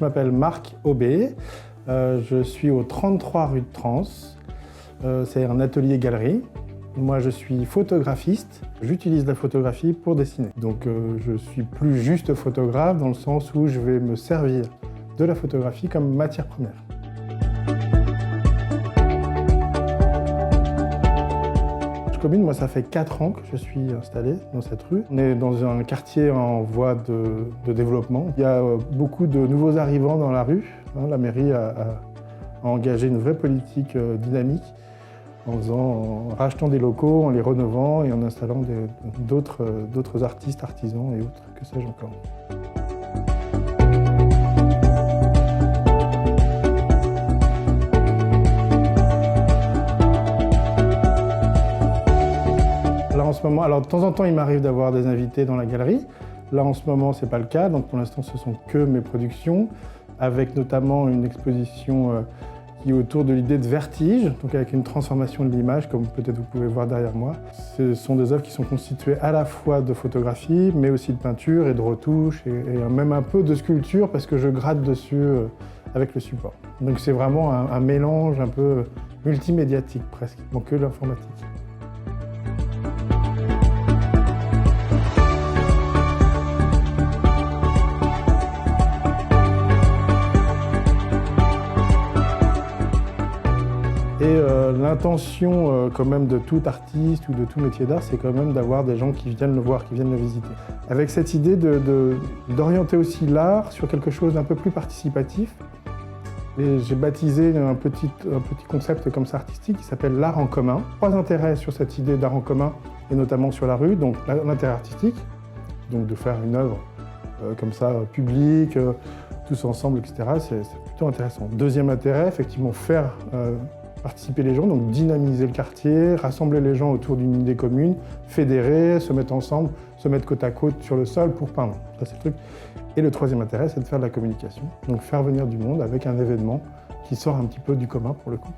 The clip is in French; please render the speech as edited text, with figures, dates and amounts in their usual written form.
m'appelle Marc Aubé, je suis au 33 rue de Trans, c'est un atelier-galerie. Moi je suis photographiste, j'utilise la photographie pour dessiner. Donc je suis plus juste photographe dans le sens où je vais me servir de la photographie comme matière première. Commune, moi ça fait 4 ans que je suis installé dans cette rue. On est dans un quartier en voie de développement. Il y a beaucoup de nouveaux arrivants dans la rue. La mairie a engagé une vraie politique dynamique en rachetant des locaux, en les rénovant et en installant d'autres artistes, artisans et autres, que sais-je encore. Là, en ce moment, alors de temps en temps, il m'arrive d'avoir des invités dans la galerie. Là, en ce moment, ce n'est pas le cas. Donc, pour l'instant, ce sont que mes productions, avec notamment une exposition qui est autour de l'idée de vertige, donc avec une transformation de l'image, comme peut-être vous pouvez voir derrière moi. Ce sont des œuvres qui sont constituées à la fois de photographie, mais aussi de peinture et de retouche, et même un peu de sculpture, parce que je gratte dessus avec le support. Donc, c'est vraiment un mélange un peu multimédiatique, presque, donc que l'informatique. Et l'intention quand même de tout artiste ou de tout métier d'art, c'est quand même d'avoir des gens qui viennent le voir, qui viennent le visiter. Avec cette idée d'orienter aussi l'art sur quelque chose d'un peu plus participatif. Et j'ai baptisé un petit concept comme ça artistique qui s'appelle l'art en commun. 3 intérêts sur cette idée d'art en commun, et notamment sur la rue. Donc l'intérêt artistique, donc de faire une œuvre comme ça, publique, tous ensemble, etc. C'est plutôt intéressant. Deuxième intérêt, effectivement, faire participer les gens, donc dynamiser le quartier, rassembler les gens autour d'une idée commune, fédérer, se mettre ensemble, se mettre côte à côte sur le sol pour peindre. Ça, c'est le truc. Et le troisième intérêt, c'est de faire de la communication, donc faire venir du monde avec un événement qui sort un petit peu du commun pour le coup.